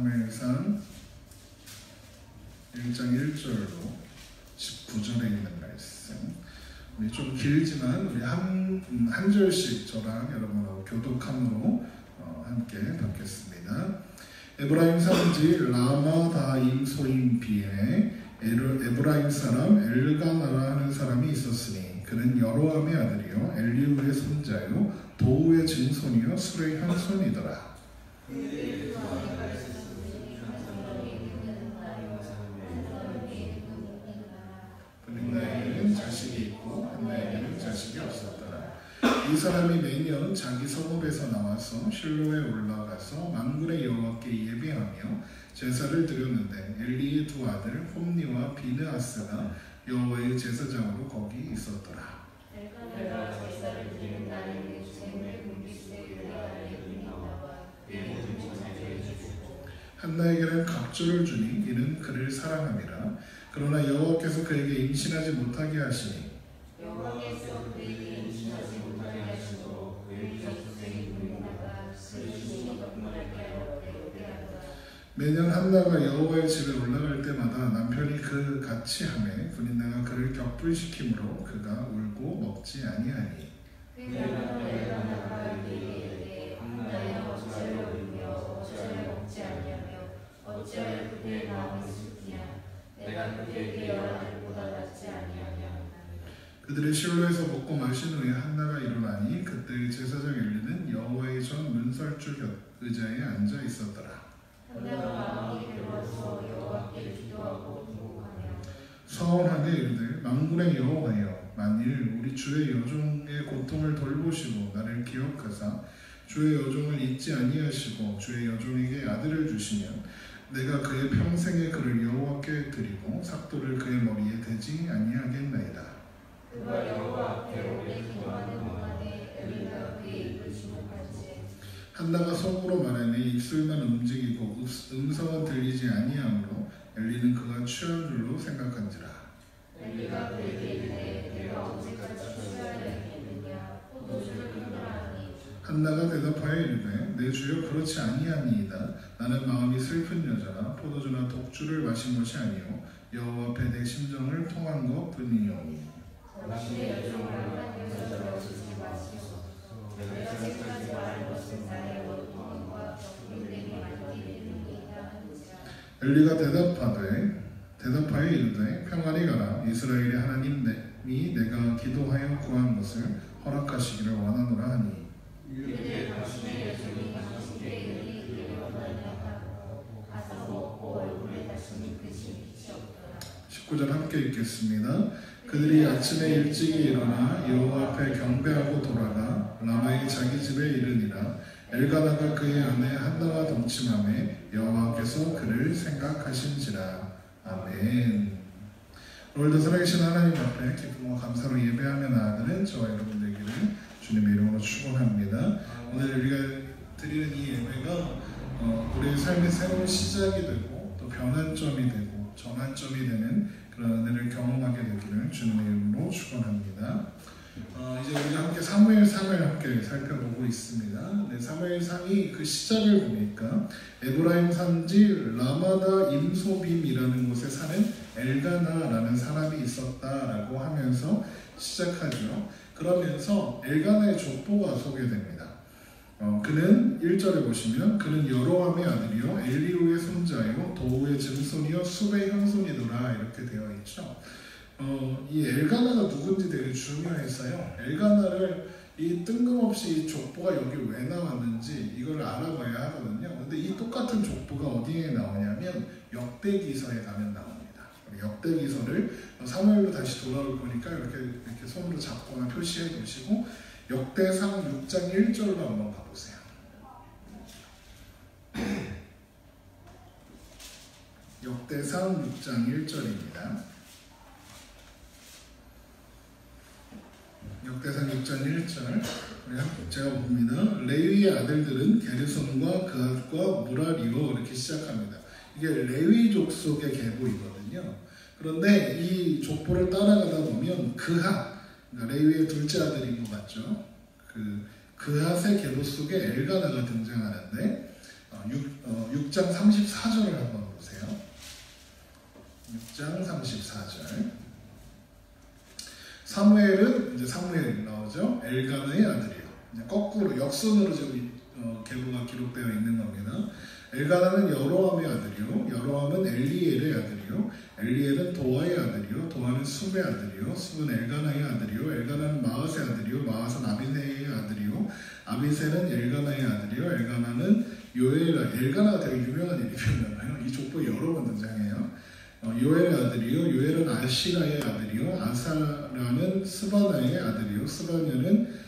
사무엘상 1장 1절로 19절에 있는 말씀. 우리 좀 길지만 우리 한 절씩 저랑 여러분하고 교독함으로 함께 듣겠습니다. 에브라임 산지 라마다임 소임 비에 에브라임 사람 엘가나라 하는 사람이 있었으니 그는 여로함의 아들이요 엘리후의 손자요 도우의 증손이요 술의 형손이더라. 분나에게는 자식이 있고 한나에게는 자식이 없었더라. 이 사람이 매년 자기 성읍에서 나와서 실로에 올라가서 만군의 여호와께 예배하며 제사를 드렸는데 엘리의 두 아들 홈니와 비느하스가 여호와의 제사장으로 거기 있었더라. 내가 제사를 드리는 날에는 재물의 분깃에 유다의 나와 예물을 전하게 해주고 한나에게는 각조를 주니 이는 그를 사랑함이라. 그러나 여호와께서 그에게 임신하지 못하게 하시니 여호와께서 그에게 임신하지 못하게 하시고 그의 젖속에 물리다가 슬픔이 분할게 하여 배우게 하더라. 매년 한나가 여호와의 집에 올라갈 때마다 남편이 그 같이 하매 분인나가 그를 격불시키므로 그가 울고 먹지 아니하니. 그러나 엘가나가 그에게 한나여 어찌하여 울며 어찌하여 먹지 아니하며 어찌하여 그의 마음이 슬프냐. 내가 그에게 여러 아들보다 낫지 아니하냐. 그들이 실로에서 먹고 마신 후에 한나가 일어나니 그때 제사장 엘리는 여호와의 전 문설주 의자에 앉아 있었더라. 한나가 마음이 괴로워서 여호와께 기도하고 통곡하며 서원하게 이르되 만군의 여호와여 만일 우리 주의 여종의 고통을 돌보시고 나를 기억하사 주의 여종을 잊지 아니하시고 주의 여종에게 아들을 주시면 내가 그의 평생의 그를 여호와께 드리고 삭도를 그의 머리에 대지 아니하겠나이다. 그가 여호와 앞에 오래 기도하는 동안에 엘리가 그의 입을 주목하지. 한나가 속으로 말하니 입술만 움직이고 음성은 들리지 아니하므로 엘리는 그가 취한 줄로 생각한지라. 엘리가 그에게 이르되 내가 언제까지 취하였느냐. 포도주를 끊으라 하니 한나가 대답하여 이르되 내 주여 그렇지 아니하니이다. 나는 마음이 슬픈 여자라 포도주나 독주를 마신 것이 아니요 여호와 앞에 내 심정을 통한 것뿐이오니. 당신의 여종을 한 여자로 지지 마시소. 내가 지금까지 말한 것은 나의 원통과 적용됨이 알기름이다 하는지라. 엘리가 대답하여 이르되 평안히 가라. 이스라엘의 하나님이 내가 기도하여 구한 것을 허락하시기를 원하노라 하니. 이르되 당신의 여종이 당신께 이르기를 원하냐 하고 가서 먹고 얼굴에 다시는 빛이 없더라. 19절 함께 읽겠습니다. 그들이 아침에 일찍이 일어나 여호와 앞에 경배하고 돌아가 라마의 자기 집에 이르니라. 엘가나가 그의 아내 한나와 동침하매 여호와께서 그를 생각하신지라. 아멘. 오늘도 살아계신 하나님 앞에 기쁨과 감사로 예배하며 나아가는 저와 여러분 되기를 주님의 이름으로 축원합니다. 오늘 우리가 드리는 이 예배가 우리의 삶의 새로운 시작이 되고 또 변환점이 되고 전환점이 되는 그런 은혜를 경험하게 되기를 주님의 이름으로 축원합니다. 이제 우리가 함께 사무엘상을 함께 살펴보고 있습니다. 네, 사무엘상이 그 시작을 보니까 에브라임 산지 라마다 임소빔이라는 곳에 사는 엘가나라는 사람이 있었다라고 하면서 시작하죠. 그러면서 엘가나의 족보가 소개됩니다. 그는 1절에 보시면 그는 여로함의 아들이요 엘리후의 손자요 도우의 증손이요 숲의 형손이더라 이렇게 되어 있죠. 이 엘가나가 누군지 되게 중요했어요. 엘가나를 이 뜬금없이 이 족보가 여기 왜 나왔는지 이걸 알아봐야 하거든요. 근데 이 똑같은 족보가 어디에 나오냐면 역대기서에 가면 나옵니다. 역대기서를 사무엘로 다시 돌아올 거니까 이렇게 손으로 잡거나 표시해 두시고 역대상 6장 1절로 한번 가보세요. 역대상 6장 1절입니다. 역대상 6장 1절 제가 봅니다. 레위의 아들들은 게르손과 그앗과 무라리로 이렇게 시작합니다. 이게 레위 족속의 계보이거든요. 그런데 이 족보를 따라가다 보면 그앗, 그러니까 레위의 둘째 아들인 것 같죠. 그앗의 계보 속에 엘가나가 등장하는데 6장 34절을 한번 보세요. 6장 34절. 사무엘은 이제 사무엘 나오죠. 엘가나의 아들이요. 이제 거꾸로 역순으로 지금 계보가 기록되어 있는 겁니다. 엘가나는 여로함의 아들이요, 여로함은 엘리엘의 아들이요, 엘리엘은 도아의 아들이요, 도아는 숲의 아들이요, 숲은 엘가나의 아들이요, 엘가나는 마앗의 아들이요, 마앗은 아비세의 아들이요, 아비세는 엘가나의 아들이요, 엘가나는 엘가나가 되게 유명한 이름이잖아요. 이 족보에 여러 번 등장해요. 요엘의 아들이요, 요엘은 아시라의 아들이요, 아사라는 스바나의 아들이요, 스바냐는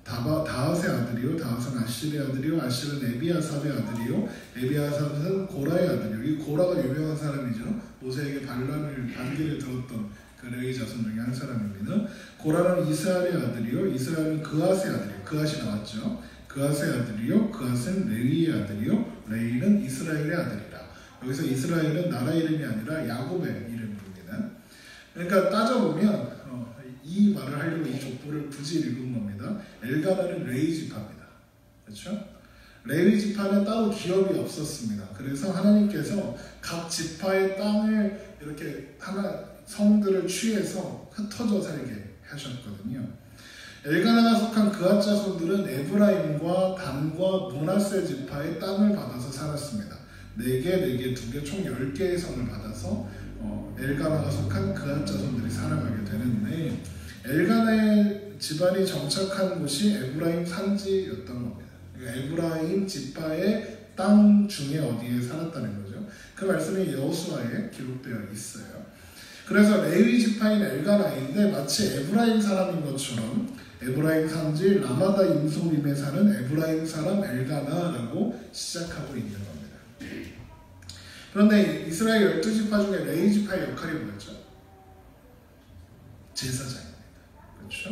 다핫의 아들이요, 다핫은 아실의 아들이요, 아실은 에비아삽의 아들이요, 에비아삽은 고라의 아들이요. 이 고라가 유명한 사람이죠. 모세에게 반기를 들었던 그 레위 자손 중에 한 사람입니다. 고라는 이스라엘의 아들이요, 이스라엘은 그앗의 아들이요. 그앗이 나왔죠. 그앗의 아들이요, 그앗은 레위의 아들이요, 레위는 이스라엘의 아들이라. 여기서 이스라엘은 나라 이름이 아니라 야곱의 이름입니다. 그러니까 따져보면 이 말을 하려고 이 족보를 굳이 읽은 겁니다. 엘가나는 레위 지파입니다. 그렇죠? 레위 지파는 따로 기업이 없었습니다. 그래서 하나님께서 각 지파의 땅을 이렇게 성들을 취해서 흩어져 살게 하셨거든요. 엘가나가 속한 그앗 자손들은 에브라임과 단과 므낫세 지파의 땅을 받아서 살았습니다. 4개, 2개, 총 10개의 성을 받아서 엘가나가 속한 그앗 자손들이 살아가게 되는데, 엘가나의 집안이 정착한 곳이 에브라임 산지였던 겁니다. 그러니까 에브라임 지파의 땅 중에 어디에 살았다는 거죠. 그 말씀이 여호수아에 기록되어 있어요. 그래서 레위 지파인 엘가나인데 마치 에브라임 사람인 것처럼 에브라임 산지 라마다 임소림에 사는 에브라임 사람 엘가나라고 시작하고 있는 겁니다. 그런데 이스라엘 12지파 중에 레위 지파의 역할이 뭐였죠? 제사장입니다. 그렇죠?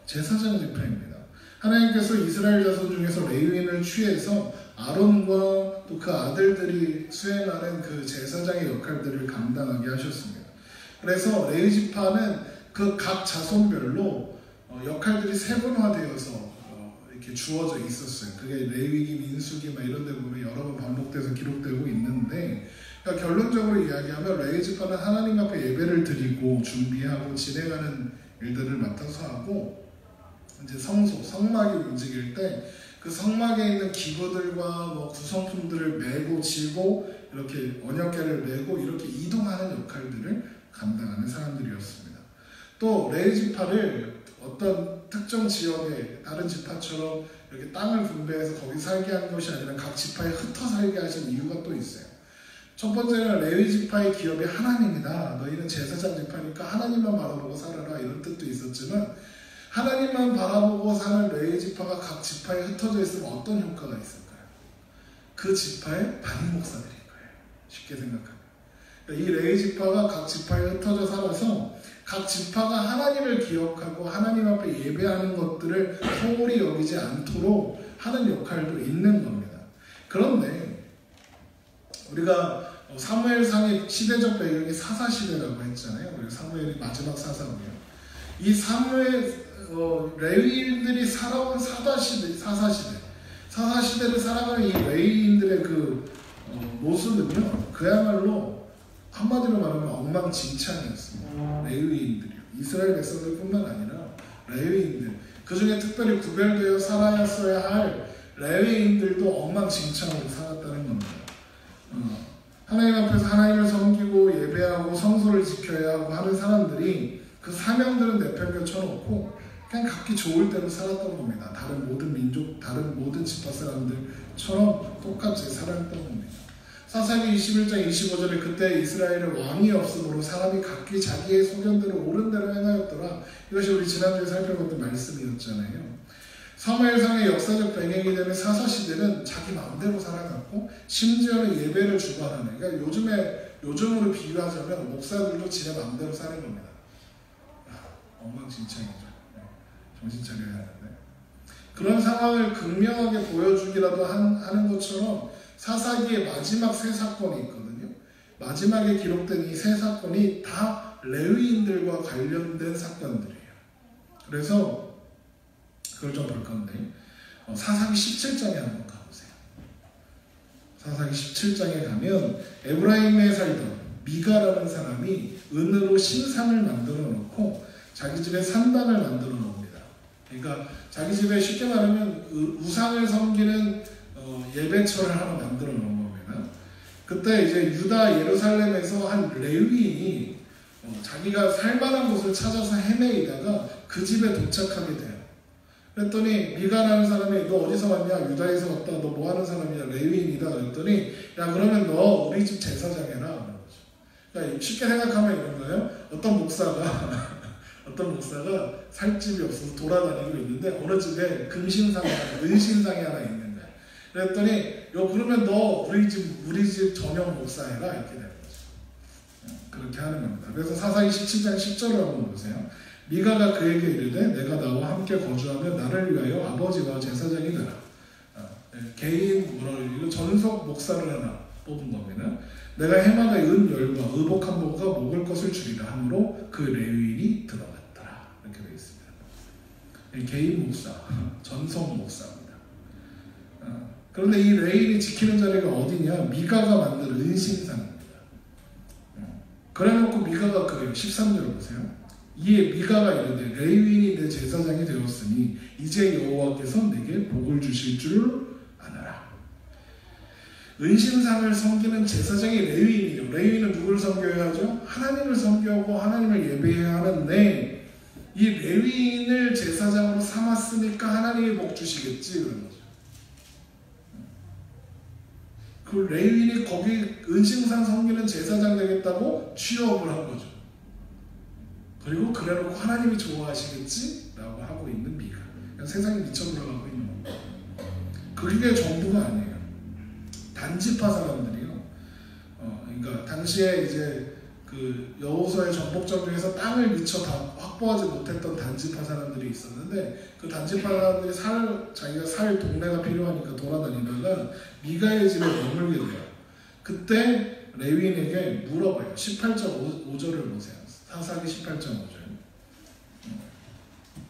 제사장 지파입니다. 하나님께서 이스라엘 자손 중에서 레위인을 취해서 아론과 또 그 아들들이 수행하는 그 제사장의 역할들을 감당하게 하셨습니다. 그래서 레위 지파는 그 각 자손별로 역할들이 세분화되어서 이렇게 주어져 있었어요. 그게 레위기, 민수기 막 이런 데 보면 여러 번 반복돼서 기록되고 있는데, 그러니까 결론적으로 이야기하면 레위 지파는 하나님 앞에 예배를 드리고 준비하고 진행하는 일들을 맡아서 하고, 이제 성막이 움직일 때 그 성막에 있는 기구들과 뭐 구성품들을 메고 지고 이렇게 언약궤를 메고 이렇게 이동하는 역할들을 감당하는 사람들이었습니다. 또 레위 지파를 어떤 특정 지역에 다른 지파처럼 이렇게 땅을 분배해서 거기 살게 한 것이 아니라 각 지파에 흩어 살게 하신 이유가 또 있어요. 첫 번째는 레위 지파의 기업이 하나님이다. 너희는 제사장 지파니까 하나님만 바라보고 살아라, 이런 뜻도 있었지만, 하나님만 바라보고 사는 레위 지파가 각 지파에 흩어져 있으면 어떤 효과가 있을까요? 그 지파의 담임 목사들인 거예요. 쉽게 생각하면. 이 레위 지파가 각 지파에 흩어져 살아서 각 지파가 하나님을 기억하고 하나님 앞에 예배하는 것들을 소홀히 여기지 않도록 하는 역할도 있는 겁니다. 그런데 우리가 사무엘상의 시대적 배경이 사사시대라고 했잖아요. 그리고 사무엘이 마지막 사사고요. 이 레위인들이 살아온 사사시대를 살아가는 이 레위인들의 그 모습은요, 그야말로 한마디로 말하면 엉망진창이었습니다. 레위인들이요. 이스라엘 백성들뿐만 아니라 레위인들, 그 중에 특별히 구별되어 살아야어야 할 레위인들도 엉망진창으로 살았다는 겁니다. 하나님 앞에서 하나님을 섬기고 예배하고 성소를 지켜야 하고 하는 사람들이 그 사명들은 내팽겨쳐놓고 그냥 각기 좋을 대로 살았던 겁니다. 다른 모든 민족, 다른 모든 지파 사람들처럼 똑같이 살았던 겁니다. 사사기 21장 25절에 그때 이스라엘은 왕이 없으므로 사람이 각기 자기의 소견대로 옳은 대로 행하였더라. 이것이 우리 지난주에 살펴봤던 말씀이었잖아요. 사무엘상의 역사적 배경이 되는 사사시대는 자기 마음대로 살아갔고, 심지어는 예배를 주관하는, 그러니까 요즘으로 비유하자면 목사들도 지네 마음대로 사는 겁니다. 엉망진창이죠. 정신 차려야 하는데, 그런 상황을 극명하게 보여주기라도 하는 것처럼 사사기의 마지막 세 사건이 있거든요. 마지막에 기록된 이 세 사건이 다 레위인들과 관련된 사건들이에요. 그래서 그걸 좀 볼 건데, 사사기 17장에 한번 가보세요. 사사기 17장에 가면 에브라임에 살던 미가라는 사람이 은으로 신상을 만들어 놓고 자기 집에 산당을 만들어 놓습니다. 그러니까 자기 집에 쉽게 말하면 우상을 섬기는 예배처를 하나 만들어 놓은 겁니다. 그때 이제 유다 예루살렘에서 한 레위인이 자기가 살만한 곳을 찾아서 헤매이다가 그 집에 도착하게 돼요. 그랬더니 미가라는 사람이 너 어디서 왔냐? 유다에서 왔다. 너 뭐 하는 사람이냐? 레위인이다. 그랬더니 야 그러면 너 우리 집 제사장 해라. 그런 거죠. 그러니까 쉽게 생각하면 이런 거예요. 어떤 목사가 살 집이 없어서 돌아다니고 있는데 어느 집에 은신상이 하나 있는 거야. 그랬더니 그러면 너 우리 집 전용 목사해라. 이렇게 되는 거죠. 그렇게 하는 겁니다. 그래서 사사기 17장 10절을 한번 보세요. 미가가 그에게 이르되 내가 나와 함께 거주하며 나를 위하여 아버지와 제사장이 되라. 개인 전속 목사를 하나 뽑은 겁니다. 내가 해마다 은열과 의복 한 복과 먹을 것을 주리라 하므로 그 레위인이 들어갔더라. 이렇게 되어 있습니다. 개인 목사, 전속 목사입니다. 그런데 이 레위인이 지키는 자리가 어디냐? 미가가 만든 은신상입니다. 그래놓고 미가가 그래요. 13절을 보세요. 이에 미가가 이르되 레위인이 내 제사장이 되었으니 이제 여호와께서 내게 복을 주실 줄 아노라. 은신상을 섬기는 제사장이 레위인이죠. 레위인은 누굴 섬겨야 하죠? 하나님을 섬기고 하나님을 예배해야 하는데 이 레위인을 제사장으로 삼았으니까 하나님이 복 주시겠지 그런 거죠. 그 레위인이 거기 은신상 섬기는 제사장 되겠다고 취업을 한 거죠. 그리고 그래놓고 하나님이 좋아하시겠지? 라고 하고 있는 미가. 그냥 세상에 미쳐 들어가고 있는 겁니다. 그게 전부가 아니에요. 단지파 사람들이요. 그러니까 당시에 이제 그 여호수아의 정복전 중에서 땅을 미처 다 확보하지 못했던 단지파 사람들이 있었는데 그 단지파 사람들이 자기가 살 동네가 필요하니까 돌아다니다가 미가의 집에 머물게 돼요. 그때 레위인에게 물어봐요. 18장 5절을 보세요. 사사기 18.5절.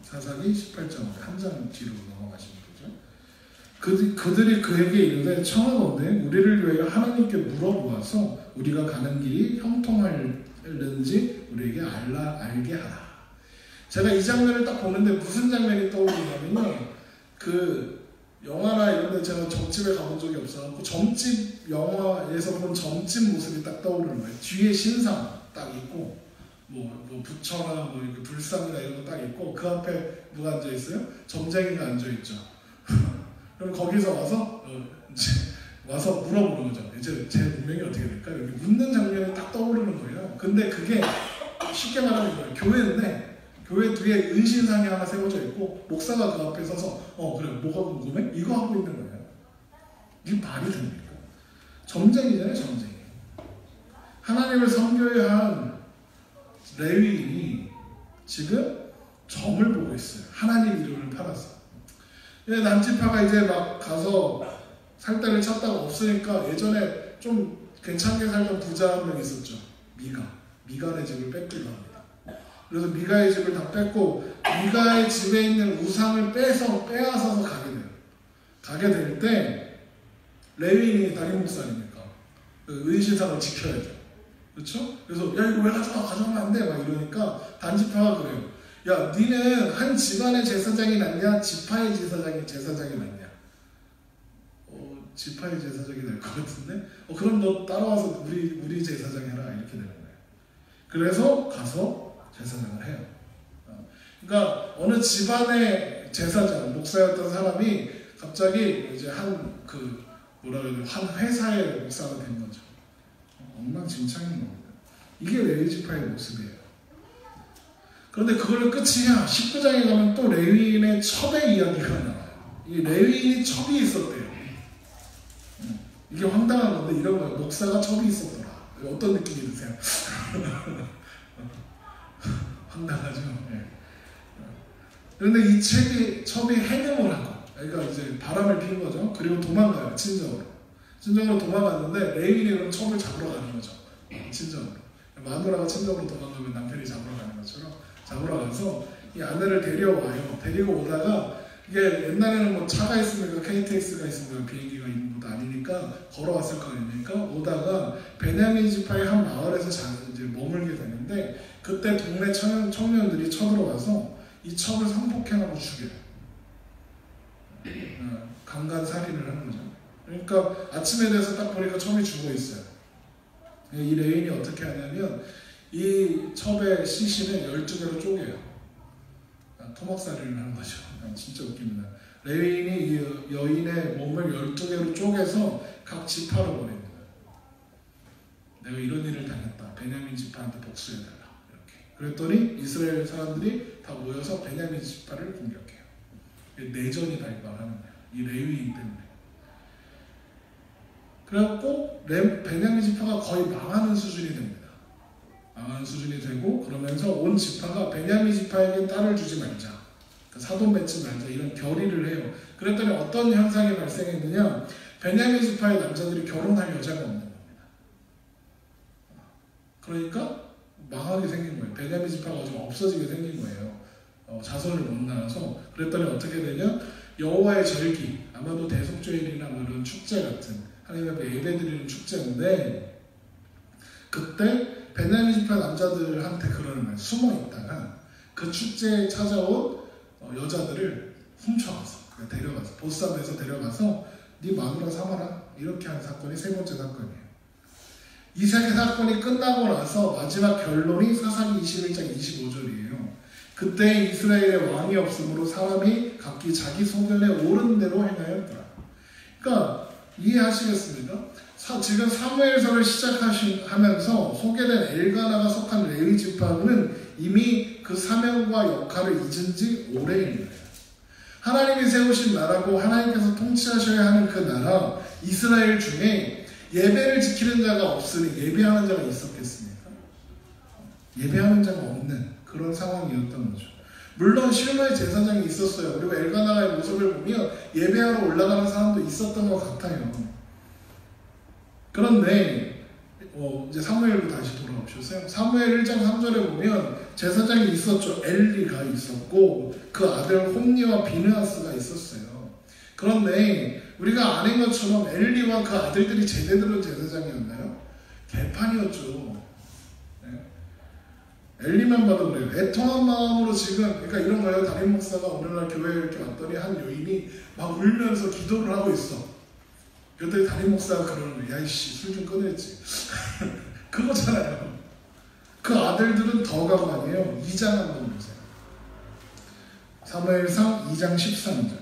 사사기 18.5절. 한 장 뒤로 넘어가시면 되죠. 그들이 그에게 이르되 청하건대 우리를 위하여 하나님께 물어보아서 우리가 가는 길이 형통할는지 우리에게 알게 하라. 제가 이 장면을 딱 보는데 무슨 장면이 떠오르냐면요. 그 영화나 이런 데 제가 점집에 가본 적이 없어서 점집 영화에서 본 점집 모습이 딱 떠오르는 거예요. 뒤에 신상 딱 있고 뭐 부처나 뭐 이렇게 불상이나 이런 거 딱 있고 그 앞에 누가 앉아 있어요? 점쟁이가 앉아 있죠. 그럼 거기서 와서 물어보는 거죠. 이제 제 운명이 어떻게 될까? 이렇게 묻는 장면이 딱 떠오르는 거예요. 근데 그게 쉽게 말하면 뭐예요? 교회인데 교회 뒤에 은신상이 하나 세워져 있고 목사가 그 앞에 서서 그래 뭐가 궁금해? 이거 하고 있는 거예요. 이게 말이 됩니까? 점쟁이잖아요. 점쟁이. 하나님을 섬겨야 한 레위인이 지금 점을 보고 있어요. 하나님 이름을 팔아서. 남지파가 이제 막 가서 살 데를 찾다가 없으니까 예전에 좀 괜찮게 살던 부자 한 명 있었죠. 미가의 집을 뺏기로 합니다. 그래서 미가의 집을 다 뺏고 미가의 집에 있는 우상을 빼앗아서 가게 돼요. 가게 될 때 레위인이 담임 목사니까 은신상을 지켜야죠. 그렇죠? 그래서 야 이거 왜 가져가면 안 돼? 막 이러니까 단지파가 그래요. 야 니는 한 집안의 제사장이 낫냐? 지파의 제사장이 낫냐? 지파의 제사장이 될 것 같은데? 그럼 너 따라와서 우리 제사장 해라 이렇게 되는 거예요. 그래서 가서 제사장을 해요. 그러니까 어느 집안의 제사장, 목사였던 사람이 갑자기 이제 한 회사의 목사가 된 거죠. 엉망진창인 겁니다. 이게 레위 지파의 모습이에요. 그런데 그걸로 끝이냐? 19장에 가면 또 레위인의 첩의 이야기가 나와요. 이 레위인이 첩이 있었대요. 이게 황당한 건데 이런 거예요. 목사가 첩이 있었더라. 어떤 느낌이 드세요? 황당하죠. 네. 그런데 이 첩이 해명을 하고, 그러니까 이제 바람을 피운 거죠. 그리고 도망가요. 친정으로 도망갔는데 레위인이 그럼 첩을 잡으러 가는 거죠. 친정으로. 마누라가 친정으로 도망가면 남편이 잡으러 가는 것처럼 잡으러 가서 이 아내를 데려와요. 데리고 오다가 이게 옛날에는 뭐 차가 있으면 KTX가 있으면 비행기가 있는 것도 아니니까 걸어왔을 거 아닙니까? 오다가 베냐민 지파의 한 마을에서 이제 머물게 되는데 그때 동네 청년들이 쳐들어와서 이 첩을 성폭행하고 죽여요. 강간살인을 하는 거죠. 그러니까 아침에 돼서 딱 보니까 첩이 죽어 있어요. 이 레윈이 어떻게 하냐면 이 첩의 시신을 12개로 쪼개요. 토막살인을 하는 거죠. 진짜 웃깁니다. 레윈이 이 여인의 몸을 12개로 쪼개서 각 지파로 보냅니다. 내가 이런 일을 당했다. 베냐민 지파한테 복수해달라. 이렇게. 그랬더니 이스라엘 사람들이 다 모여서 베냐민 지파를 공격해요. 내전이 발발하는 거예요. 이 레위인 때문에. 그래갖고 베냐민 지파가 거의 망하는 수준이 됩니다. 망하는 수준이 되고 그러면서 온 지파가 베냐민 지파에게 딸을 주지 말자. 사돈 맺지 말자. 이런 결의를 해요. 그랬더니 어떤 현상이 발생했느냐. 베냐민 지파의 남자들이 결혼할 여자가 없는 겁니다. 그러니까 망하게 생긴 거예요. 베냐민 지파가 좀 없어지게 생긴 거예요. 자손을 못 낳아서. 그랬더니 어떻게 되냐. 여호와의 절기, 아마도 대속죄일이나 뭐 이런 축제 같은 하나님 앞에 예배드리는 축제인데 그때 베냐민 지파 남자들한테 그러는 거예요. 숨어 있다가 그 축제에 찾아온 여자들을 훔쳐가서 데려가서 보쌈에서 데려가서 네 마누라 삼아라 이렇게 한 사건이 세 번째 사건이에요. 이 세 사건이 끝나고 나서 마지막 결론이 사사기 21장 25절이에요. 그때 이스라엘의 왕이 없으므로 사람이 각기 자기 소견에 옳은 대로 행하였더라. 그러니까 이해하시겠습니까? 지금 사무엘서를 시작하면서 소개된 엘가나가 속한 레위 지파는 이미 그 사명과 역할을 잊은 지 오래인 거예요. 하나님이 세우신 나라고 하나님께서 통치하셔야 하는 그 나라 이스라엘 중에 예배를 지키는 자가 없으니 예배하는 자가 있었겠습니까? 예배하는 자가 없는 그런 상황이었던 거죠. 물론 실로의 제사장이 있었어요. 그리고 엘가나의 모습을 보면 예배하러 올라가는 사람도 있었던 것 같아요. 그런데 이제 사무엘로 다시 돌아오셨어요. 사무엘 1장 3절에 보면 제사장이 있었죠. 엘리가 있었고 그 아들 홈니와 비느하스가 있었어요. 그런데 우리가 아는 것처럼 엘리와 그 아들들이 제대로 제사장이었나요? 개판이었죠. 엘리만 봐도 그래요. 애통한 마음으로 지금 그러니까 이런 거예요. 담임 목사가 오늘날 교회에 이렇게 왔더니 한 여인이 막 울면서 기도를 하고 있어. 그랬더니 담임 목사가 그러는 거예요. 야이씨 술 좀 끊었지. 그거잖아요. 그 아들들은 더 가관이에요. 2장 한번 보세요. 사무엘상 2장 13절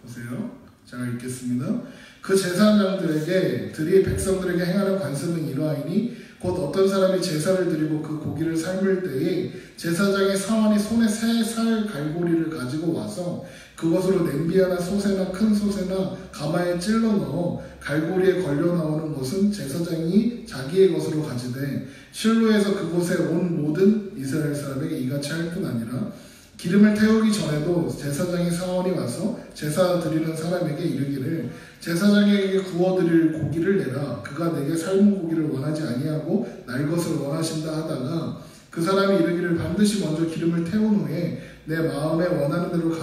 보세요. 제가 읽겠습니다. 그 제사장들에게 들이 백성들에게 행하는 관습은 이러하니 곧 어떤 사람이 제사를 드리고 그 고기를 삶을 때에 제사장의 사원이 손에 새 살 갈고리를 가지고 와서 그것으로 냄비 하나 소새나 큰 소새나 가마에 찔러 넣어 갈고리에 걸려 나오는 것은 제사장이 자기의 것으로 가지되 실로에서 그곳에 온 모든 이스라엘 사람에게 이같이 할 뿐 아니라 기름을 태우기 전에도 제사장의 사원이 와서 제사 드리는 사람에게 이르기를 제사장에게 구워드릴 고기를 내라. 그가 내게 삶은 고기를 원하지 아니하고 날 것을 원하신다 하다가 그 사람이 이르기를 반드시 먼저 기름을 태운 후에 내 마음에 원하는 대로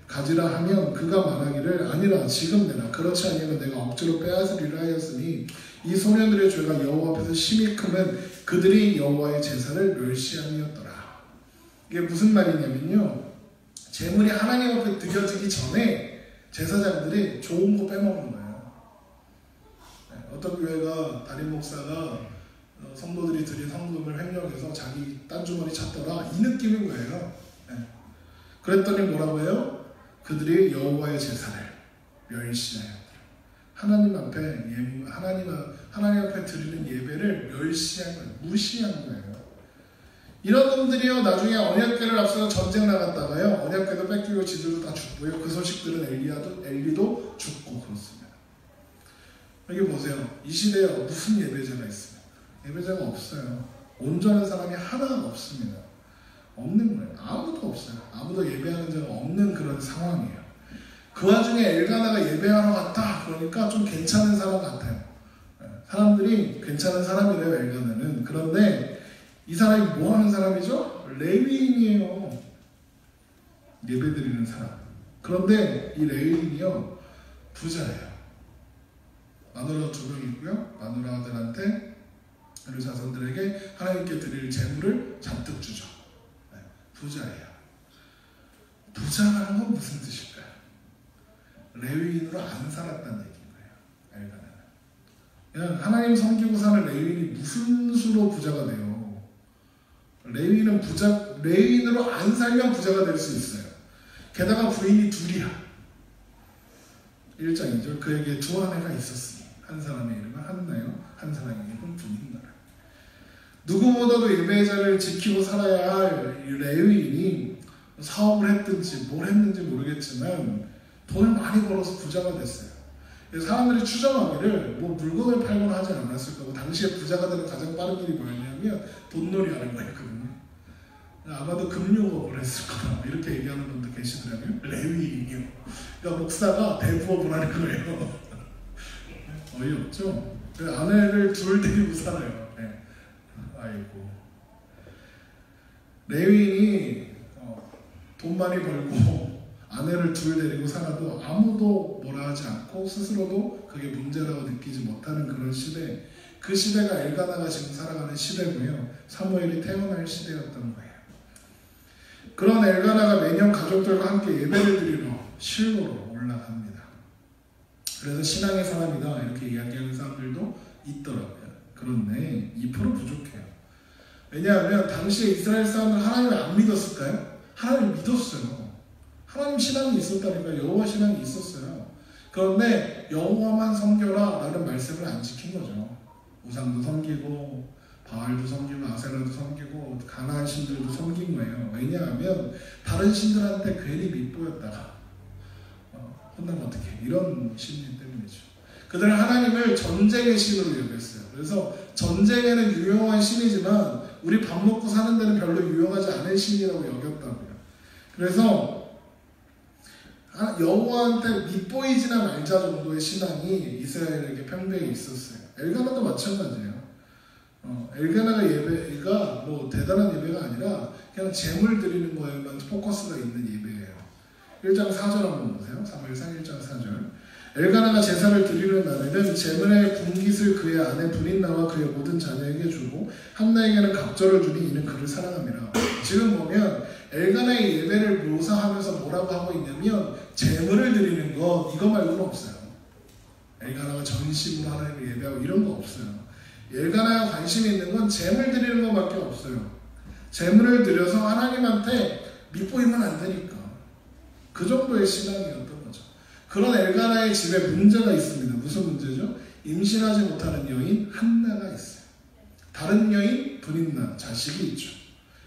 가지라 하면 그가 말하기를 아니라 지금 내라. 그렇지 아니하면 내가 억지로 빼앗으리라 하였으니 이 소년들의 죄가 여호와 앞에서 심히 크면 그들이 여호와의 제사를 멸시함이었더라. 이게 무슨 말이냐면요. 재물이 하나님 앞에 드려지기 전에 제사장들이 좋은 거 빼먹는 거예요. 어떤 교회가 담임 목사가 성도들이 드린 헌금을 횡령해서 자기 딴주머니 찾더라 이 느낌인 거예요. 그랬더니 뭐라고 해요? 그들이 여호와의 제사를 멸시하였다. 하나님 앞에 드리는 예배를 멸시한 거예요. 무시한 거예요. 이런 놈들이요 나중에 언약궤를 앞서서 전쟁 나갔다가요 언약궤도 뺏기고 지들도 다 죽고요 그 소식들은 엘리도 죽고 그렇습니다. 여기 보세요. 이 시대에 무슨 예배자가 있어요? 예배자가 없어요. 온전한 사람이 하나가 없습니다. 없는 거예요. 아무도 없어요. 아무도 예배하는 자가 없는 그런 상황이에요. 그 와중에 엘가나가 예배하러 갔다 그러니까 좀 괜찮은 사람 같아요. 사람들이 괜찮은 사람이래요 엘가나는. 그런데 이 사람이 뭐 하는 사람이죠? 레위인이에요. 예배드리는 사람. 그런데 이 레위인이요 부자예요. 마누라 2명 있고요. 마누라들한테 그리고 자손들에게 하나님께 드릴 재물을 잔뜩 주죠. 네, 부자예요. 부자라는 건 무슨 뜻일까요? 레위인으로 안 살았다는 얘기인 거예요. 엘가나는. 그냥 하나님 섬기고 사는 레위인이 무슨 수로 부자가 돼요? 레위인으로 안 살면 부자가 될 수 있어요. 게다가 부인이 2이야. 1장 2절 그에게 2 아내가 있었으니 한 사람의 이름은 한나요 한 사람의 이름은 분인나라. 누구보다도 예배의 자리를 지키고 살아야 할 레위인이 사업을 했든지 뭘 했는지 모르겠지만 돈을 많이 벌어서 부자가 됐어요. 사람들이 추정하기를 뭐 물건을 팔거나 하지 않았을 거고 당시에 부자가 되는 가장 빠른 길이 뭐였냐면 돈놀이 하는 거였거든요. 아마도 금융업을 했을 거다 이렇게 얘기하는 분도 계시더라고요. 레위인이요. 그러니까 목사가 대부업을 하는 거예요. 어이없죠? 아내를 2 데리고 살아요. 네. 아이고. 레위인이 돈 많이 벌고 아내를 2 데리고 살아도 아무도 뭐라 하지 않고 스스로도 그게 문제라고 느끼지 못하는 그런 시대. 그 시대가 엘가나가 지금 살아가는 시대고요. 사무엘이 태어날 시대였던 거예요. 그런 엘가나가 매년 가족들과 함께 예배를 드리러 실로로 올라갑니다. 그래서 신앙의 사람이다 이렇게 이야기하는 사람들도 있더라고요. 그런데 2% 부족해요. 왜냐하면 당시에 이스라엘 사람들 하나님을 안 믿었을까요? 하나님을 믿었어요. 하나님 신앙이 있었다니까. 여호와 신앙이 있었어요. 그런데 여호와만 섬겨라 라는 말씀을 안 지킨 거죠. 우상도 섬기고 바알도 섬기고 아세라도 섬기고 가나안 신들도 섬긴 거예요. 왜냐하면 다른 신들한테 괜히 밉보였다가 혼나면 어떡해 이런 심리 때문이죠. 그들은 하나님을 전쟁의 신으로 여겼어요. 그래서 전쟁에는 유용한 신이지만 우리 밥 먹고 사는 데는 별로 유용하지 않은 신이라고 여겼다고요. 그래서 여호와한테 밉보이지나 말자 정도의 신앙이 이스라엘에게 평배에 있었어요. 엘가나도 마찬가지예요. 엘가나가 예배가 뭐 대단한 예배가 아니라 그냥 제물 드리는 거에만 포커스가 있는 예배예요. 1장 4절 한번 보세요. 사무엘상 1장 4절. 엘가나가 제사를 드리는 날에는 제물의 분깃을 그의 아내 분인나와 그의 모든 자녀에게 주고 한나에게는 갑절을 주니 이는 그를 사랑함이라. 지금 보면 엘가나의 예배를 묘사하면서 뭐라고 하고 있냐면 제물을 드리는 것 이거 말고는 없어요. 엘가나가 전심으로 하나님을 예배하고 이런 거 없어요. 엘가나가 관심이 있는 건 제물 드리는 것밖에 없어요. 제물을 드려서 하나님한테 밉보이면 안 되니까. 그 정도의 신앙이었던 거죠. 그런 엘가나의 집에 문제가 있습니다. 무슨 문제죠? 임신하지 못하는 여인 한나가 있어요. 다른 여인 분인나 자식이 있죠.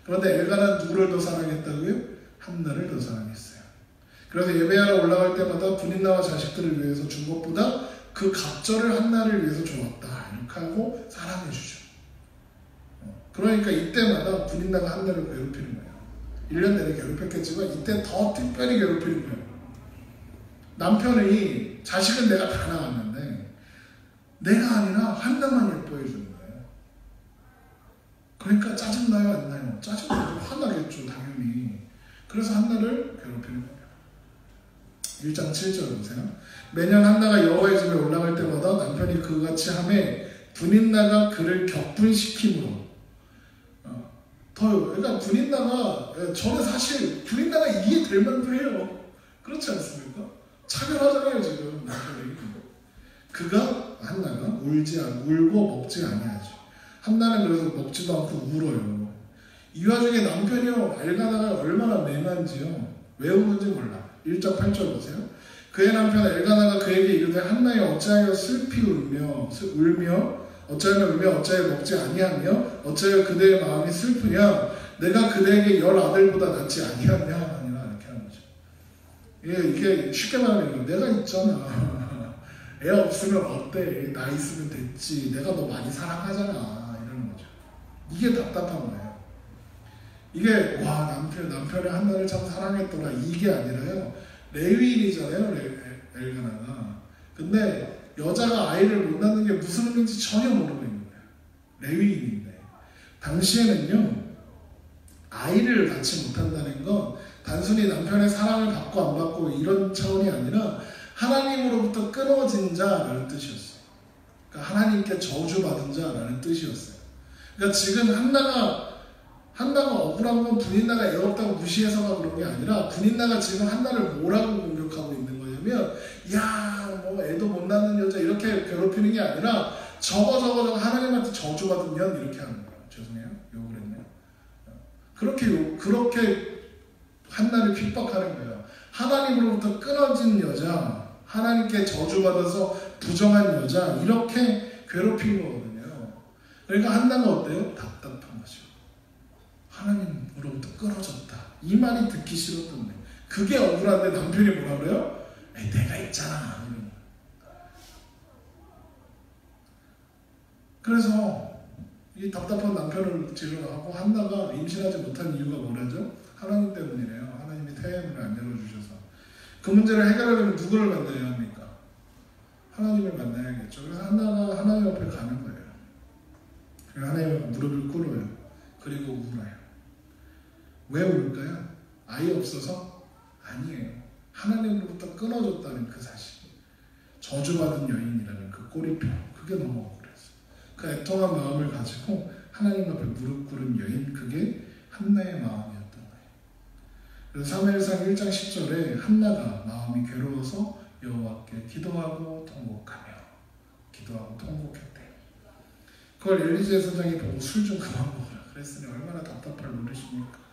그런데 엘가나는 누구를 더 사랑했다고요? 한나를 더 사랑했어요. 그래서 예배하러 올라갈 때마다 분인나와 자식들을 위해서 준 것보다 그 갑절을 한나를 위해서 주었다. 이렇게 하고 사랑해주죠. 그러니까 이때마다 분인나가 한나를 괴롭히는 거예요. 1년 내내 괴롭혔겠지만 이때 더 특별히 괴롭히는 거예요. 남편이 자식은 내가 다 낳았는데 내가 아니라 한나만 예뻐해 주는 거예요. 그러니까 짜증나요 안 나요? 짜증나요. 화나겠죠 당연히. 그래서 한나를 괴롭히는 거예요. 1장 7절 보세요. 매년 한나가 여호와의 집에 올라갈 때마다 남편이 그같이 하매 분인나가 그를 격분시킴으로 그러니까 분인나가 저는 사실 분인나가 이해될 만도 해요. 그렇지 않습니까? 차별하잖아요 지금 남편이. 그가 한나가 울고 먹지 아니하죠. 한나는 그래서 먹지도 않고 울어요. 이 와중에 남편이요 엘가나가 얼마나 맹한지요. 왜 우는지 몰라. 1장 8절 보세요. 그의 남편 엘가나가 그에게 이르되 한나여 어찌하여 슬피 울며 어찌하여 먹지 아니하며 어찌하여 그대의 마음이 슬프냐. 내가 그대에게 10 아들보다 낫지 아니하냐 아니라 이렇게 하는 거죠. 이게 쉽게 말하면 내가 있잖아. 애 없으면 어때? 나 있으면 됐지. 내가 너 많이 사랑하잖아. 이러는 거죠. 이게 답답한 거예요. 이게 와 남편의 한나를 참 사랑했더라 이게 아니라요. 레위인이잖아요 엘가나가. 근데 여자가 아이를 못 낳는 게 무슨 의미인지 전혀 모르고 있는 거예요. 레위인인데 당시에는요 아이를 낳지 못한다는 건 단순히 남편의 사랑을 받고 안 받고 이런 차원이 아니라 하나님으로부터 끊어진 자라는 뜻이었어요. 그러니까 하나님께 저주받은 자라는 뜻이었어요. 그러니까 지금 한나가 억울한 건 분인나가 애없다고 무시해서가 그런 게 아니라 분인나가 지금 한나를 뭐라고 공격하고 있는 거냐면 뭐 애도 못 낳는 여자 이렇게 괴롭히는 게 아니라 저거 하나님한테 저주받은 년 이렇게 하는 거예요. 죄송해요. 욕을 했네요. 그렇게 한나를 핍박하는 거예요. 하나님으로부터 끊어진 여자, 하나님께 저주받아서 부정한 여자 이렇게 괴롭힌 거거든요. 그러니까 한나가 어때요? 답답한 거죠. 하나님으로부터 끊어졌다. 이 말이 듣기 싫었던 거예요. 그게 억울한데 남편이 뭐라 그래요? 내가 있잖아. 이런. 그래서 이 답답한 남편을 지르라고 한나가 임신하지 못한 이유가 뭐라죠? 하나님 때문이래요. 하나님이 태문을 안 열어주셔서. 그 문제를 해결하려면 누구를 만나야 합니까? 하나님을 만나야겠죠. 그래서 한나가 하나님 앞에 가는 거예요. 하나님 앞에 무릎을 꿇어요. 그리고 울어요. 왜 울까요? 아이 없어서? 아니에요. 하나님으로부터 끊어졌다는 그 사실. 저주받은 여인이라는 그 꼬리표. 그게 너무 억울했어요. 그 애통한 마음을 가지고 하나님 앞에 무릎 꿇은 여인, 그게 한나의 마음이었던 거예요. 그래서 사무엘상 1장 10절에 한나가 마음이 괴로워서 여호와께 기도하고 통곡했대. 그걸 엘리제 선장이 보고 술 좀 그만 먹으라 그랬으니 얼마나 답답할 노릇입니까?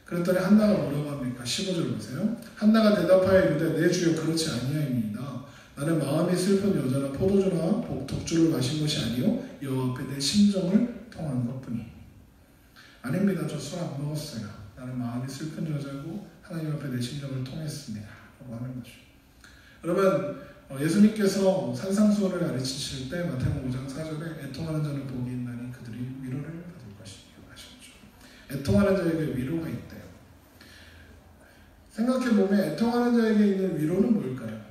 그랬더니 한나가 뭐라고 합니까? 15절 보세요. 한나가 대답하여 이르되 내 주여 그렇지 아니하입니다. 나는 마음이 슬픈 여자나 포도주나 독주를 마신 것이 아니요 여호와 앞에 내 심정을 통한 것뿐이. 아닙니다. 저 술 안 먹었어요. 나는 마음이 슬픈 여자고 하나님 앞에 내 심정을 통했습니다. 라고 하는 거죠. 여러분, 예수님께서 산상수훈을 가르치실 때 마태복음 5장 4절에 애통하는 자는 복이 있나니 그들이 위로를 받을 것이니라 하셨죠. 애통하는 자에게 위로가 있대요. 생각해보면 애통하는 자에게 있는 위로는 뭘까요?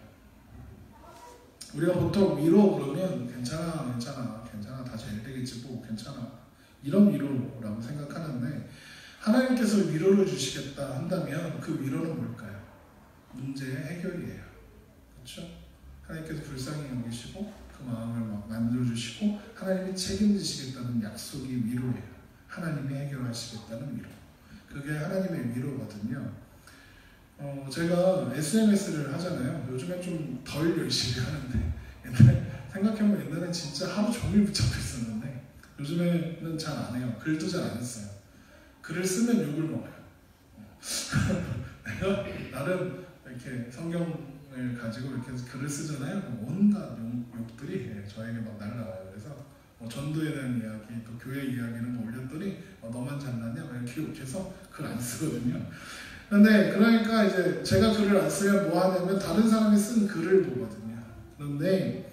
우리가 보통 위로 그러면 괜찮아 다 잘 되겠지 뭐 괜찮아 이런 위로라고 생각하는데 하나님께서 위로를 주시겠다 한다면 그 위로는 뭘까요? 문제의 해결이에요. 그렇죠? 하나님께서 불쌍히 여기시고 그 마음을 만들어주시고 하나님이 책임지시겠다는 약속이 위로예요. 하나님이 해결하시겠다는 위로. 그게 하나님의 위로거든요. 제가 SNS를 하잖아요. 요즘엔 좀 덜 열심히 하는데 생각해보면 옛날엔 진짜 하루 종일 붙잡혀 있었는데 요즘에는 잘 안 해요. 글도 잘 안 했어요. 글을 쓰면 욕을 먹어요. 내가 나름 이렇게 성경을 가지고 이렇게 글을 쓰잖아요. 온갖 욕들이 저에게 막 날라와요. 그래서 전도에 대한 이야기, 또 교회 이야기는 올렸더니 너만 잘났냐? 이렇게 욕해서 글 안 쓰거든요. 근데 그러니까 이제 제가 글을 안 쓰면 뭐 하냐면 다른 사람이 쓴 글을 보거든요. 그런데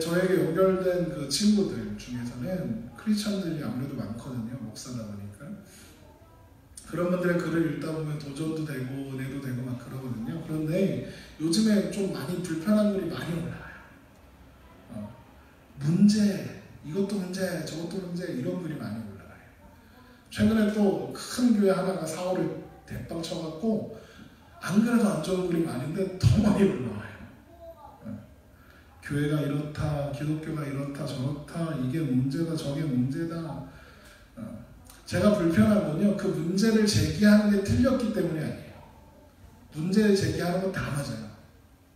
저에게 연결된 그 친구들 중에서는 크리스천들이 아무래도 많거든요. 목사다 보니까. 그런 분들의 글을 읽다 보면 도전도 되고 은혜도 되고 막 그러거든요. 그런데 요즘에 좀 많이 불편한 글이 많이 올라와요. 문제, 이것도 문제, 저것도 문제 이런 글이 많이 올라와요. 최근에 또 큰 교회 하나가 사고를 대빵 쳐갖고 안 그래도 안 좋은 글이 많은데 더 많이 올라와요. 교회가 이렇다, 기독교가 이렇다, 저렇다, 이게 문제다, 저게 문제다. 제가 불편한 건요, 그 문제를 제기하는 게 틀렸기 때문이 아니에요. 문제를 제기하는 건 다 맞아요.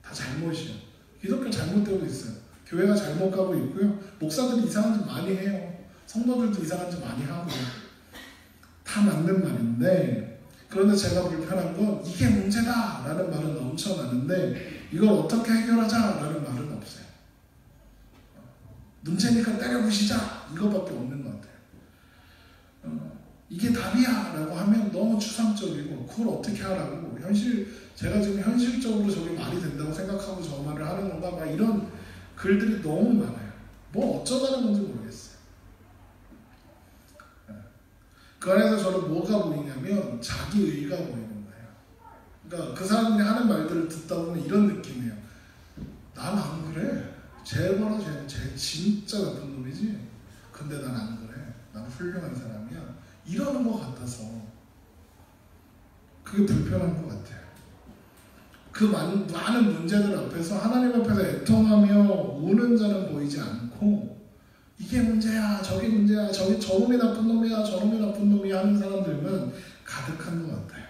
다 잘못이에요. 기독교 잘못되고 있어요. 교회가 잘못 가고 있고요. 목사들이 이상한 짓 많이 해요. 성도들도 이상한 짓 많이 하고 다 맞는 말인데, 그런데 제가 불편한 건 이게 문제다 라는 말은 넘쳐나는데 이걸 어떻게 해결하자 라는 말은 없어요. 문제니까 때려부시자 이거밖에 없는 것 같아요. 이게 답이야 라고 하면 너무 추상적이고 그걸 어떻게 하라고 제가 지금 현실적으로 저게 말이 된다고 생각하고 저 말을 하는 건가 막 이런 글들이 너무 많아요. 뭐 어쩌자는 건지 모르겠어요. 그 안에서 저는 뭐가 보이냐면 자기의가 보이는 거예요. 그러니까 그 사람들이 하는 말들을 듣다 보면 이런 느낌이에요. 난 안 그래. 쟤 진짜 나쁜 놈이지. 근데 난 안 그래. 난 훌륭한 사람이야. 이러는 것 같아서 그게 불편한 것 같아요. 그 많은 문제들 앞에서 하나님 앞에서 애통하며 우는 자는 보이지 않고 이게 문제야, 저게 문제야, 저놈이 나쁜 놈이야, 저놈이 나쁜 놈이야 하는 사람들만 가득한 것 같아요.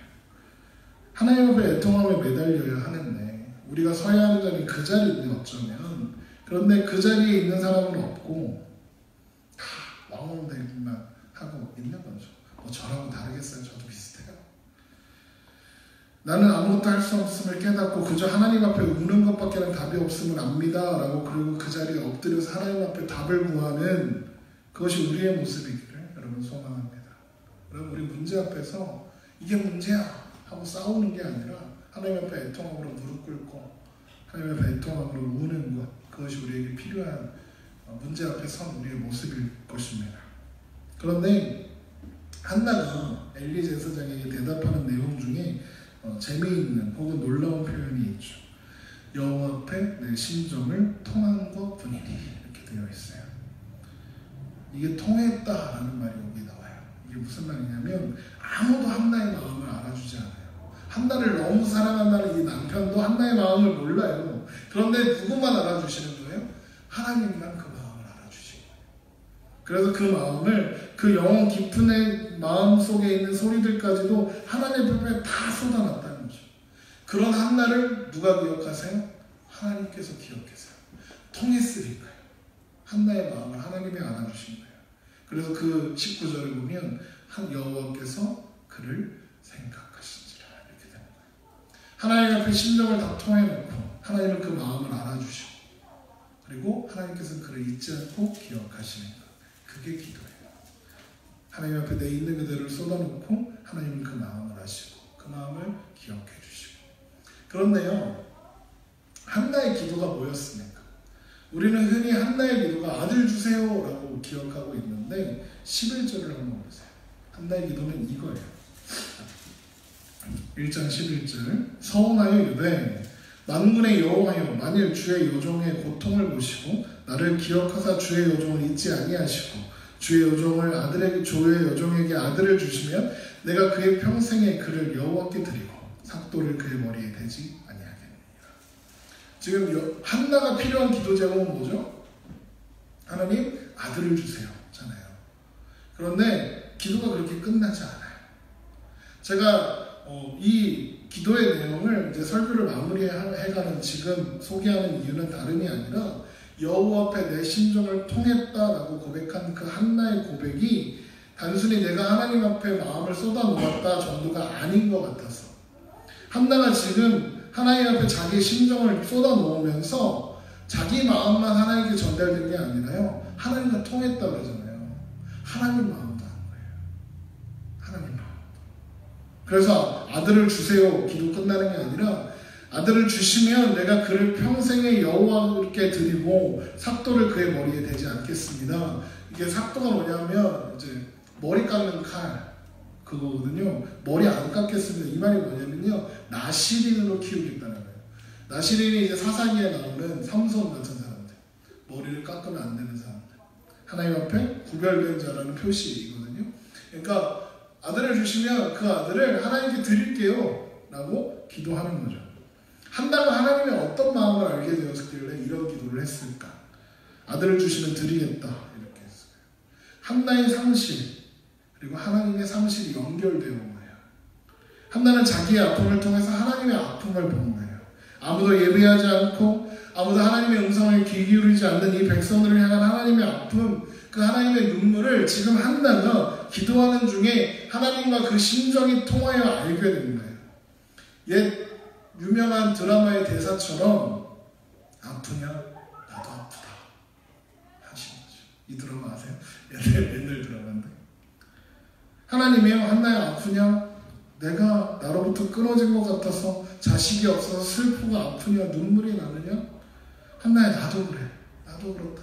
하나님 앞에 애통하며 매달려야 하는데 우리가 서야 하는 자리는 그 자리인데 어쩌면 그런데 그 자리에 있는 사람은 없고 다 왕왕대기만 하고 있는 거죠. 뭐 저라고 다르겠어요? 저도 비슷해요. 나는 아무것도 할 수 없음을 깨닫고 그저 하나님 앞에 우는 것밖에는 답이 없음을 압니다 라고 그리고 그 자리에 엎드려서 하나님 앞에 답을 구하는 그것이 우리의 모습이기를 여러분 소망합니다. 여러분 우리 문제 앞에서 이게 문제야 하고 싸우는 게 아니라 하나님 앞에 애통함으로 무릎 꿇고 하나님 앞에 애통함으로 우는 것 그것이 우리에게 필요한 문제 앞에 선 우리의 모습일 것입니다. 그런데 한나가 엘리 제사장에게 대답하는 내용 중에 재미있는 혹은 놀라운 표현이 있죠. 여호와 앞에 내 심정을 통한 것뿐이니 이렇게 되어 있어요. 이게 통했다라는 말이 여기 나와요. 이게 무슨 말이냐면 아무도 한나의 마음을 알아주지 않아요. 한나를 너무 사랑한다는 이 남편도 한나의 마음을 몰라요. 그런데 누구만 알아주시는 거예요? 하나님만 그 마음을 알아주시는 거예요. 그래서 그 마음을 그 영혼 깊은 마음 속에 있는 소리들까지도 하나님 앞에 다 쏟아놨다는 거죠. 그런 한나를 누가 기억하세요? 하나님께서 기억하세요. 통했으니까요. 한나의 마음을 하나님이 알아주신 거예요. 그래서 그 19절을 보면 여호와께서 그를 생각하신지라 이렇게 되는 거예요. 하나님 앞에 심정을 다 통해놓고 하나님은 그 마음을 알아주시고 그리고 하나님께서는 그를 잊지 않고 기억하시는 것. 그게 기도예요. 하나님 앞에 내 있는 그대로를 쏟아놓고 하나님은 그 마음을 아시고 그 마음을 기억해 주시고. 그런데요, 한나의 기도가 뭐였습니까? 우리는 흔히 한나의 기도가 아들 주세요 라고 기억하고 있는데 11절을 한번 보세요. 한나의 기도는 이거예요. 1장 11절 서원하여 이르되 만군의 여호와여 만일 주의 여종의 고통을 보시고 나를 기억하사 주의 여종을 잊지 아니하시고 주의 여종에게 아들을 주시면 내가 그의 평생에 그를 여호와께 드리고 삭도를 그의 머리에 대지 아니하겠느니라. 지금 한나가 필요한 기도 제목은 뭐죠? 하나님 아들을 주세요 잖아요. 그런데 기도가 그렇게 끝나지 않아요. 제가 이 기도의 내용을 이제 설교를 마무리해가는 지금 소개하는 이유는 다름이 아니라 여호와 앞에 내 심정을 통했다라고 고백한 그 한나의 고백이 단순히 내가 하나님 앞에 마음을 쏟아놓았다 정도가 아닌 것 같아서 한나가 지금 하나님 앞에 자기의 심정을 쏟아놓으면서 자기 마음만 하나님께 전달된 게 아니라요 하나님과 통했다 그러잖아요. 하나님 마음도 한 거예요. 하나님 마음. 그래서 아들을 주세요 기도 끝나는 게 아니라 아들을 주시면 내가 그를 평생의 여호와께 드리고 삭도를 그의 머리에 대지 않겠습니다. 이게 삭도가 뭐냐면 이제 머리 깎는 칼 그거거든요. 머리 안 깎겠습니다. 이 말이 뭐냐면요 나시린으로 키우겠다는 거예요. 나시린이 이제 사사기에 나오는 삼손 같은 사람들, 머리를 깎으면 안 되는 사람들, 하나님 앞에 구별된 자라는 표시이거든요. 그러니까 아들을 주시면 그 아들을 하나님께 드릴게요 라고 기도하는 거죠. 한나가 하나님의 어떤 마음을 알게 되었길래 이런 기도를 했을까? 아들을 주시면 드리겠다 이렇게 했어요. 한나의 상실 그리고 하나님의 상실이 연결되어 온 거예요. 한나는 자기의 아픔을 통해서 하나님의 아픔을 본 거예요. 아무도 예배하지 않고 아무도 하나님의 음성을 귀 기울이지 않는 이 백성들을 향한 하나님의 아픔, 그 하나님의 눈물을 지금 한나가 기도하는 중에 하나님과 그 심정이 통하여 알게 된 거예요. 옛 유명한 드라마의 대사처럼 아프냐? 나도 아프다 하시는 거죠. 이 드라마 아세요? 옛날 드라마인데 하나님이요 한나야 아프냐? 내가 나로부터 끊어진 것 같아서 자식이 없어서 슬프고 아프냐? 눈물이 나느냐? 한나야 나도 그래. 나도 그렇다.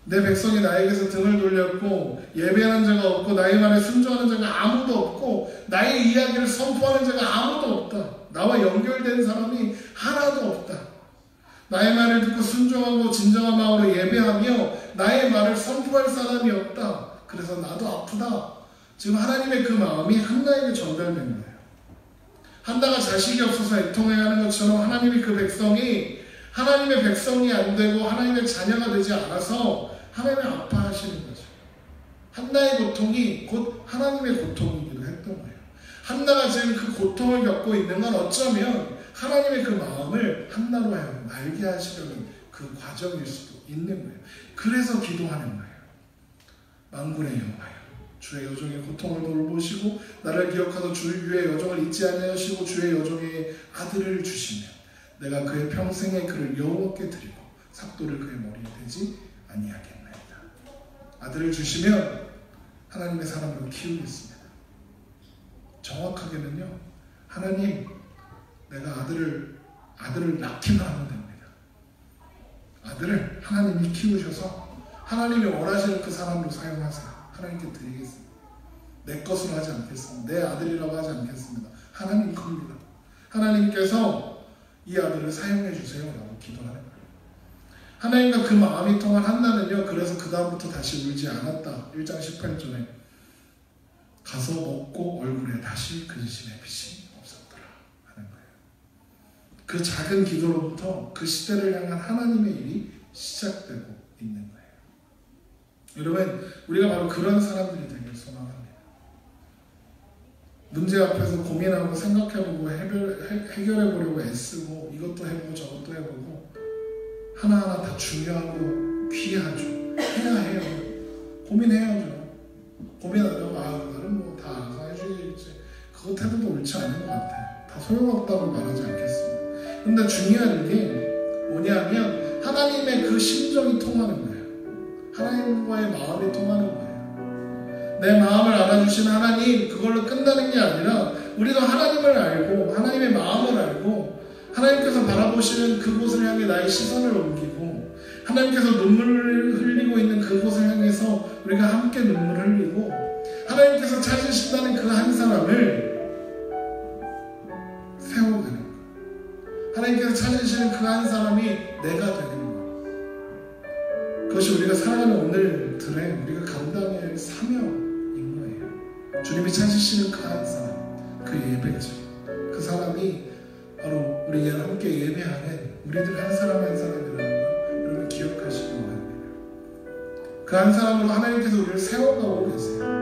내 백성이 나에게서 등을 돌렸고 예배하는 자가 없고 나의 말에 순종하는 자가 아무도 없고 나의 이야기를 선포하는 자가 아무도 없다. 나와 연결된 사람이 하나도 없다. 나의 말을 듣고 순종하고 진정한 마음으로 예배하며 나의 말을 선포할 사람이 없다. 그래서 나도 아프다. 지금 하나님의 그 마음이 한나에게 전달된 거예요. 한나가 자식이 없어서 애통해야 하는 것처럼 하나님이 그 백성이 하나님의 백성이 안 되고 하나님의 자녀가 되지 않아서 하나님이 아파하시는 거죠. 한나의 고통이 곧 하나님의 고통이기도 했던 거예요. 한나가 지금 그 고통을 겪고 있는 건 어쩌면 하나님의 그 마음을 한나로 하여금 알게 하시려는 그 과정일 수도 있는 거예요. 그래서 기도하는 거예요. 만군의 여호와여, 주의 여종의 고통을 돌보시고 나를 기억하사 주의 여종을 잊지 아니하시고 주의 여종의 아들을 주시면 내가 그의 평생의 그를 여호와께 드리고 삭도를 그의 머리에 대지 아니하겠나이다. 아들을 주시면 하나님의 사람으로 키우겠습니다. 정확하게는요, 하나님, 내가 아들을 낳기만 하면 됩니다. 아들을 하나님이 키우셔서 하나님이 원하시는 그 사람으로 사용하세요. 하나님께 드리겠습니다. 내 것으로 하지 않겠습니다. 내 아들이라고 하지 않겠습니다. 하나님 겁니다. 하나님께서 이 아들을 사용해 주세요 라고 기도하는 거예요. 하나님과 그 마음이 통한 한나는요, 그래서 그 다음부터 다시 울지 않았다. 1장 18절에 가서 먹고 얼굴에 다시 근심의 빛이 없었더라 하는 거예요. 그 작은 기도로부터 그 시대를 향한 하나님의 일이 시작되고 있는 거예요. 여러분, 우리가 바로 그런 사람들이 되길 소망합니다. 문제 앞에서 고민하고 생각해보고 해결해보려고 애쓰고 이것도 해보고 저것도 해보고 하나하나 다 중요하고 귀하죠. 해야 해요. 고민해야죠. 고민하다가 나는 뭐 다 알아서 해주겠지. 그것 태도도 옳지 않은 것 같아요. 다 소용없다고 말하지 않겠습니다. 근데 중요한 게 뭐냐면 하나님의 그 심정이 통하는 거예요. 하나님과의 마음이 통하는 거예요. 내 마음을 알아주시는 하나님, 그걸로 끝나는 게 아니라 우리도 하나님을 알고 하나님의 마음을 알고 하나님께서 바라보시는 그곳을 향해 나의 시선을 옮기고 하나님께서 눈물을 흘리고 있는 그곳을 향해서 우리가 함께 눈물을 흘리고 하나님께서 찾으신다는 그 한 사람을 세워가는 거예요. 하나님께서 찾으시는 그 한 사람이 내가 되는 거예요. 그것이 우리가 살아가는 오늘들에 우리가 감당해야 할 사명인 거예요. 주님이 찾으시는 그 한 사람, 그 예배자, 그 사람이 바로 우리 함께 예배하는 우리들 한 사람 한 사람이라는 걸 여러분 기억하시기 바랍니다. 그 한 사람으로 하나님께서 우리를 세워가고 계세요.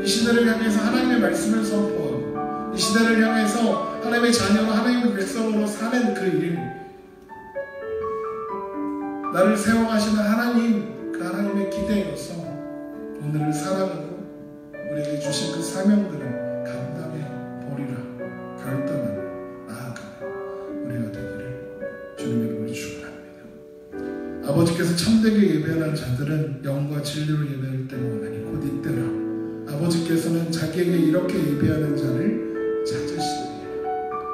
이 시대를 향해서 하나님의 말씀을 선포하고 이 시대를 향해서 하나님의 자녀로 하나님의 백성으로 사는 그 일, 나를 세워가시는 하나님, 그 하나님의 기대로서 오늘을 살아가고 우리에게 주신 그 사명들을 감당해 보리라 결단하고 나아가는 우리가 되기를 주님의 이름으로 축원합니다. 아버지께서 참되게 예배하는 자들은 영과 진리로 예배할 때가 오나니 곧 이때라. 아버지께서는 자기에게 이렇게 예배하는 자를 찾으시리라.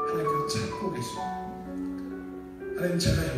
하나님께서 찾고 계십니다. 하나님, 제가